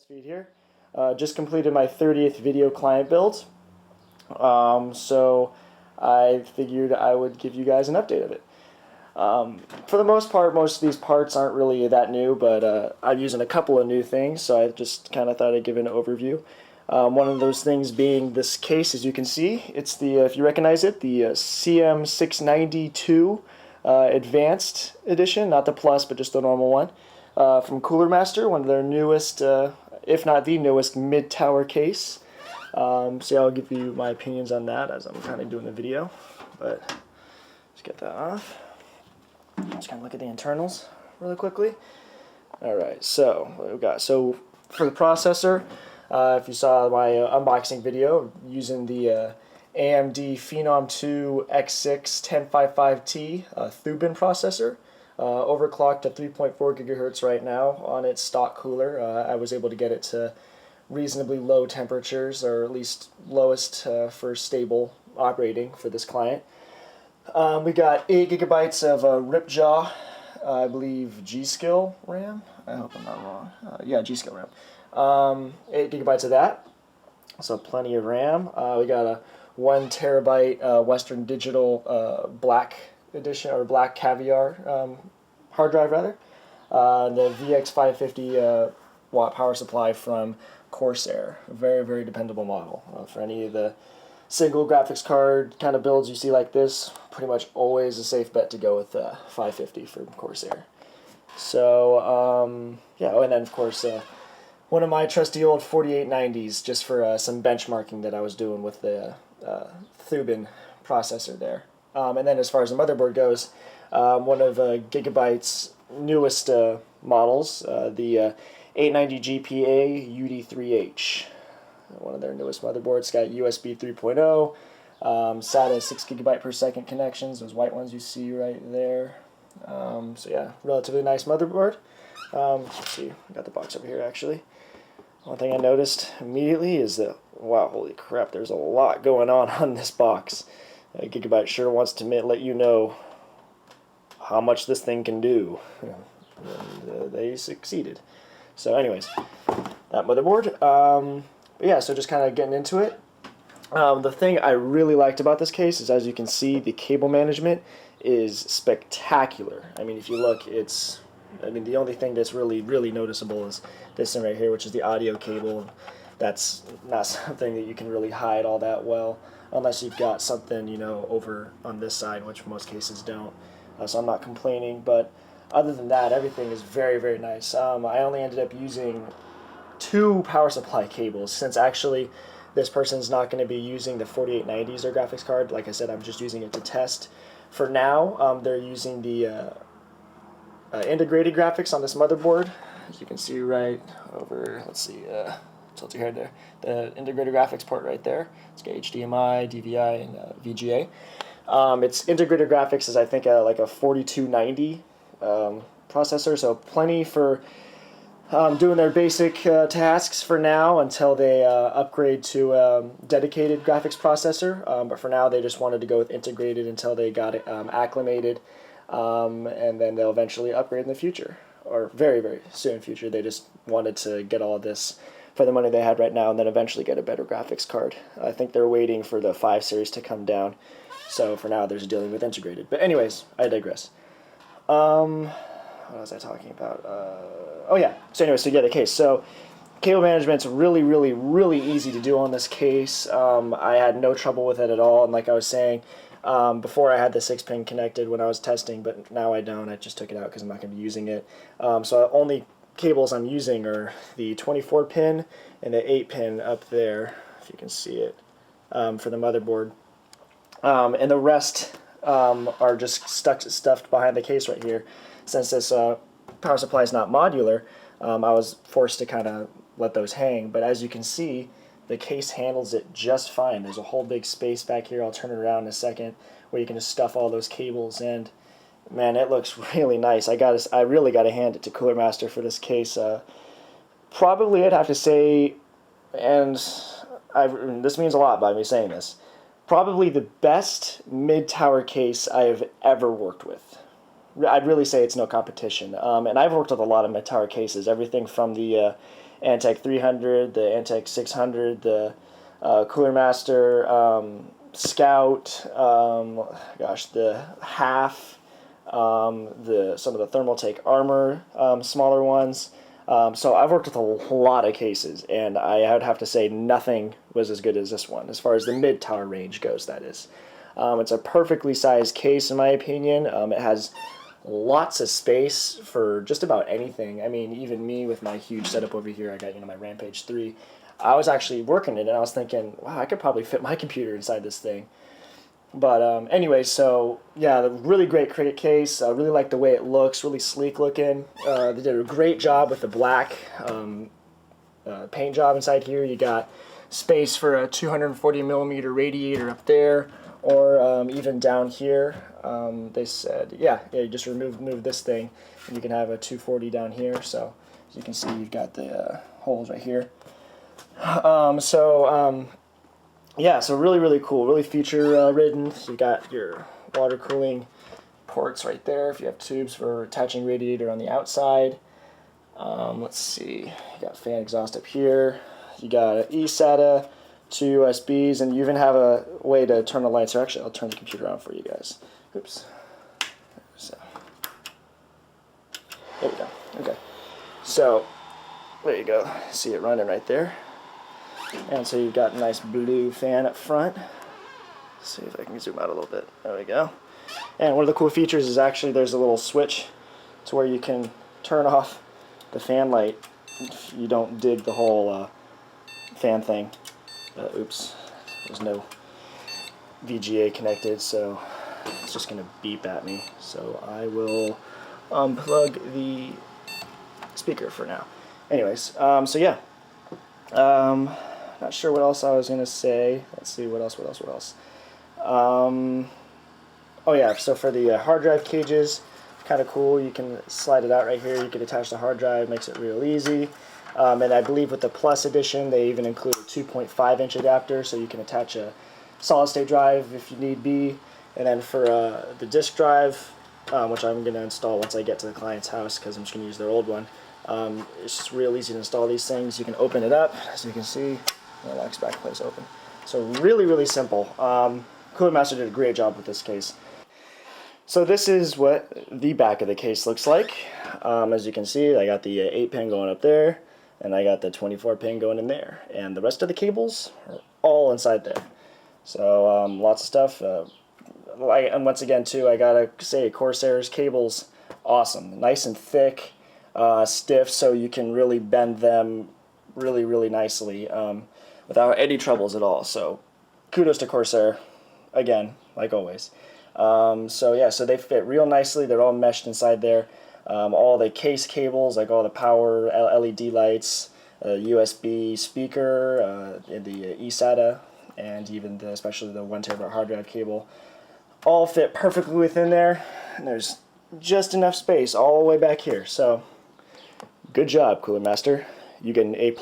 Feed here. Just completed my 30th video client build, so I figured I would give you guys an update of it. For the most part, most of these parts aren't really that new, but I'm using a couple of new things, so I just kind of thought I'd give an overview. One of those things being this case, as you can see, it's the, if you recognize it, the CM692 Advanced Edition, not the Plus, but just the normal one, from Cooler Master, one of their newest, if not the newest, mid-tower case. So yeah, I'll give you my opinions on that as I'm kind of doing the video, but let's get that off. Just kind of look at the internals really quickly. Alright, so what we've got. So for the processor, if you saw my unboxing video, using the AMD Phenom 2 X6 1055T Thuban processor, overclocked to 3.4 gigahertz right now on its stock cooler. I was able to get it to reasonably low temperatures, or at least lowest for stable operating for this client. We got 8 gigabytes of Ripjaw, I believe G.Skill RAM. I hope I'm not wrong. Yeah, G.Skill RAM. 8 gigabytes of that, so plenty of RAM. We got a 1 terabyte Western Digital Black Edition, or Black Caviar hard drive rather. The VX550 watt power supply from Corsair. A very, very dependable model. For any of the single graphics card kind of builds you see like this, pretty much always a safe bet to go with 550 from Corsair. So yeah, oh, and then of course one of my trusty old 4890s, just for some benchmarking that I was doing with the Thuban processor there. And then as far as the motherboard goes, one of Gigabyte's newest models, the 890 GPA UD3H. One of their newest motherboards. It's got USB 3.0, SATA 6 gigabyte per second connections, those white ones you see right there. So yeah, relatively nice motherboard. Let's see, I got the box over here actually. One thing I noticed immediately is that, wow, holy crap, there's a lot going on this box. Gigabyte sure wants to let you know how much this thing can do. And they succeeded. So anyways, that motherboard. But yeah, so just kind of getting into it. The thing I really liked about this case is, as you can see, the cable management is spectacular. I mean, if you look, it's, I mean, the only thing that's really, really noticeable is this thing right here, which is the audio cable. That's not something that you can really hide all that well, unless you've got something, you know, over on this side, which most cases don't. So I'm not complaining, but other than that, everything is very, very nice. I only ended up using 2 power supply cables, since actually this person's not going to be using the 4890 as their graphics card. Like I said, I'm just using it to test. For now, they're using the integrated graphics on this motherboard. As you can see right over, let's see, tilt your head there. The integrated graphics port right there. It's got HDMI, DVI, and VGA. Its integrated graphics is, I think, like a 4290 processor, so plenty for doing their basic tasks for now until they upgrade to a dedicated graphics processor. But for now, they just wanted to go with integrated until they got it acclimated, and then they'll eventually upgrade in the future, or very, very soon future. They just wanted to get all of this for the money they had right now, and then eventually get a better graphics card. I think they're waiting for the 5 series to come down, so for now they're just dealing with integrated. But anyways, I digress. What was I talking about? Oh yeah. So anyway, so yeah, the case. So cable management's really, really, really easy to do on this case. I had no trouble with it at all. And like I was saying, before I had the 6-pin connected when I was testing, but now I don't. I just took it out because I'm not going to be using it. So the only cables I'm using are the 24-pin and the 8-pin up there, if you can see it, for the motherboard. And the rest are just stuffed behind the case right here. Since this power supply is not modular, I was forced to kind of let those hang. But as you can see, the case handles it just fine. There's a whole big space back here. I'll turn it around in a second, where you can just stuff all those cables in. Man, it looks really nice. I really got to hand it to Cooler Master for this case. Probably I'd have to say, and this means a lot by me saying this, probably the best mid-tower case I have ever worked with. I'd really say it's no competition. And I've worked with a lot of Metara cases, everything from the Antec 300, the Antec 600, the Cooler Master, Scout, the Half, some of the Thermaltake Armor, smaller ones. So I've worked with a lot of cases, and I would have to say nothing was as good as this one, as far as the mid-tower range goes, that is. It's a perfectly sized case, in my opinion. It has lots of space for just about anything. I mean, even me with my huge setup over here, I got, my Rampage 3. I was actually working it, and I was thinking, wow, I could probably fit my computer inside this thing. But anyway, so yeah, the really great case. I really like the way it looks, really sleek looking. They did a great job with the black paint job inside here. You got space for a 240 millimeter radiator up there, or even down here. They said, yeah, you just move this thing, and you can have a 240 down here. So as you can see, you've got the holes right here. Yeah, so really, really cool, really feature-ridden. You got your water cooling ports right there if you have tubes for attaching radiator on the outside. Let's see, you got fan exhaust up here. You got an eSATA, 2 USBs, and you even have a way to turn the lights. Or actually, I'll turn the computer on for you guys. Oops. So, there we go. Okay. So, there you go. See it running right there. And so you've got a nice blue fan up front. Let's see if I can zoom out a little bit. There we go. And one of the cool features is actually there's a little switch to where you can turn off the fan light if you don't dig the whole fan thing. Oops, there's no VGA connected, so it's just going to beep at me. So I will unplug the speaker for now. Anyways, so yeah. Not sure what else I was going to say. Let's see, what else? Oh yeah, so for the hard drive cages, kind of cool. You can slide it out right here. You can attach the hard drive, makes it real easy. And I believe with the Plus edition, they even include a 2.5-inch adapter, so you can attach a solid-state drive if you need be. And then for the disk drive, which I'm going to install once I get to the client's house, because I'm just going to use their old one. It's just real easy to install these things. You can open it up, as you can see. The locks back place open. So really, really simple. Cooler Master did a great job with this case. So this is what the back of the case looks like. As you can see, I got the 8-pin going up there, and I got the 24-pin going in there. And the rest of the cables are all inside there. So lots of stuff. And once again, too, I gotta say, Corsair's cables, awesome. Nice and thick, stiff, so you can really bend them really, really nicely without any troubles at all. So kudos to Corsair, again, like always. So yeah, so they fit real nicely. They're all meshed inside there. All the case cables, like all the power LED lights, USB speaker, the eSATA, and even especially the 1 terabyte hard drive cable, all fit perfectly within there. And there's just enough space all the way back here. So good job, Cooler Master. You get an A+.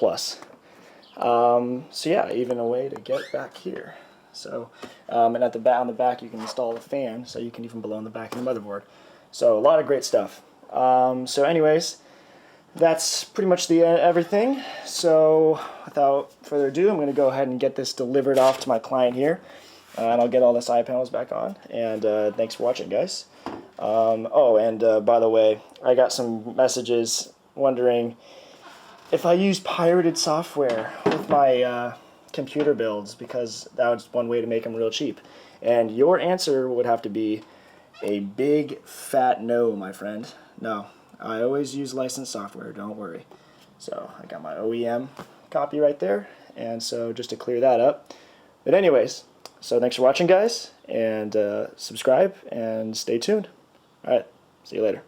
So yeah, even a way to get back here. So, and at on the back you can install a fan, so you can even blow in the back of the motherboard. So a lot of great stuff. So anyways, that's pretty much everything. So without further ado, I'm going to go ahead and get this delivered off to my client here. And I'll get all the side panels back on. And thanks for watching, guys. By the way, I got some messages wondering if I use pirated software with my computer builds, because that was one way to make them real cheap. And your answer would have to be a big fat no, my friend. No, I always use licensed software, don't worry. So I got my OEM copy right there, and so just to clear that up. But anyways, so thanks for watching, guys, and subscribe and stay tuned. Alright, see you later.